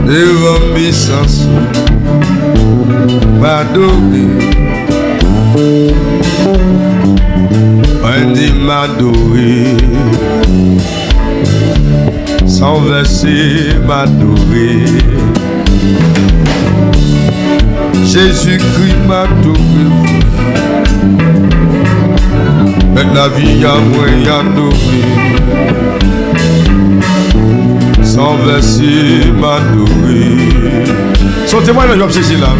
devant mes sens, m'adorer, un dit m'adorer, sans verser m'adorer, Jésus-Christ m'adorer, mais la vie à moi adorer. Sans verser m'adorer. Son témoignage, je vais là.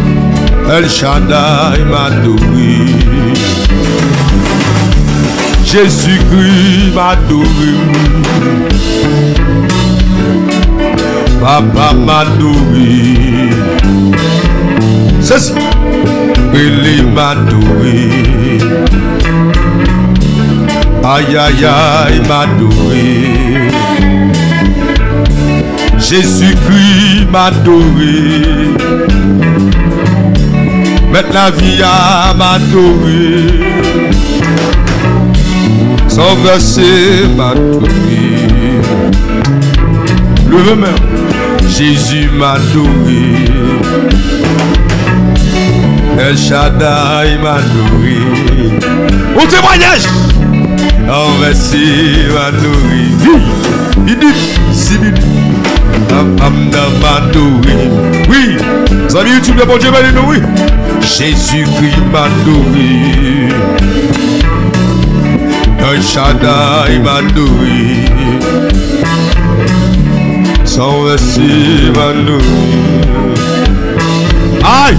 El Shaddai m'adorer. Jésus-Christ m'adorer. Papa m'adorer. Ceci. Béli m'adorer. Aïe aïe aïe m'adorer. Jésus-Christ m'adorer, mettre la vie à m'adorer, sans verser m'adorer, le même Jésus m'adorer, El Shaddai m'adorer, au témoignage, sans verser m'adorer, il dit, si vite. Oui, vous avez YouTube de bon Dieu, oui. Jésus-Christ m'adorer, El Shaddai m'adorer, sans verser m'adorer. Aïe,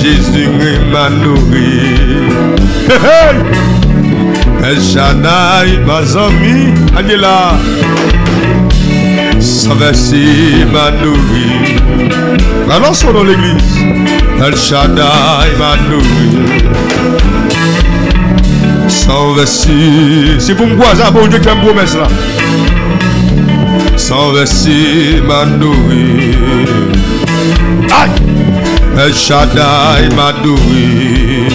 Jésus m'adorer. El Shaddai, ma amie, allez là. Sans verser m'adorer. Annonçons dans l'église. El Shaddai m'adorer. Sans verser. C'est pour moi, ça, bon Dieu qui a une promesse là. Sans verser m'adorer. Aïe! El Shaddai m'adorer.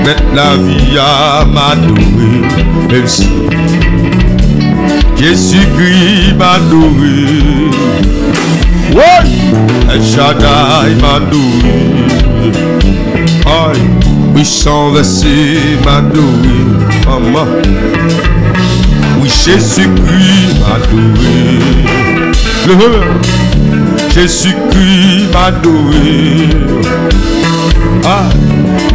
Mettre la vie à m'adorer. Même si Jésus-Christ m'adorer. Ouais! El Shaddai m'adorer. Aïe! Oui, sans verser m'adorer. Maman. Oui, Jésus-Christ m'adorer. Jésus-Christ m'adorer. Ah!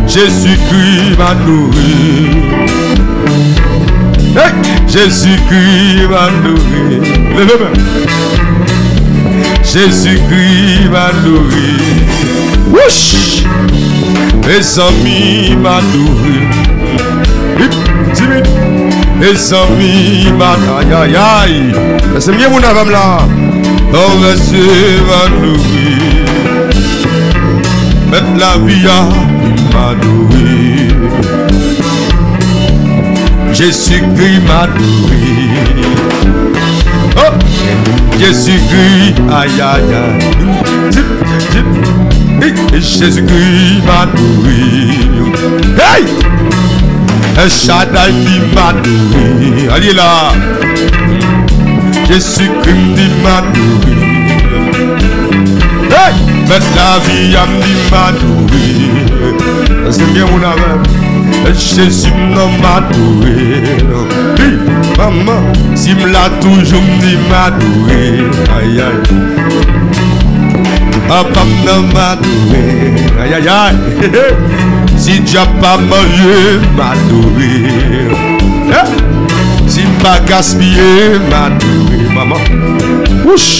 Jésus-Christ m'adorer. Hey! Jésus-Christ m'adorer. Jésus-Christ m'adorer. Wouch! Mes amis m'adorer. Mes amis m'adorer. Aïe aïe aïe. C'est bien mon femme là. Oh monsieur m'adorer. Mettre la vie à m'adorer. Jésus-Christ m'adorer. Oh! Jésus-Christ, aïe aïe aïe. Jésus-Christ m'adorer. Hey! El Shaddai m'adorer. Allez là. Jésus-Christ m'adorer. Hey! Mettre la vie à m'adorer. C'est bien mon ami. Jésus m'adorer. Oui, maman, si m'l'a toujours m'adorer. Aïe aïe. Papa m'adorer. Aïe aïe aïe. Si tu n'as pas mangé, m'adorer. Si m'a gaspillé, m'adorer. Maman. Ouch.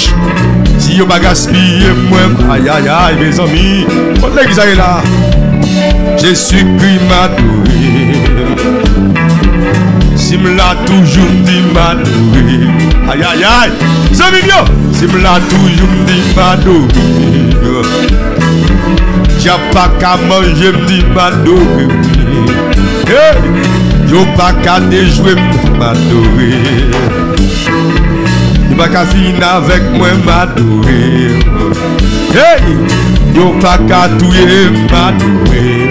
Si yo pas gaspillé, moi. Aïe aïe aïe, mes amis. On l'église est là. Jésus-Christ m'adorer. Si me l'a toujours dit m'adorer. Aïe aïe aïe. C'est mignon. Si me l'a toujours dit m'adorer. Y'a pas qu'à manger me dit m'adorer. Y'a pas qu'à déjouer m'adorer. Y'a pas qu'à finir avec moi m'adorer. Y'a pas qu'à touiller m'adorer.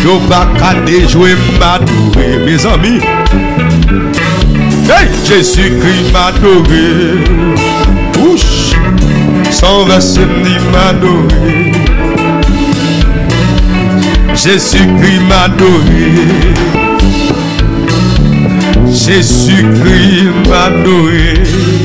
Y'a pas qu'à déjouer m'adorer. Mes amis. Jésus-Christ m'a adoré. Ouch, sans verset ni m'adorer. Jésus-Christ m'a adoré. Jésus-Christ m'a adoré.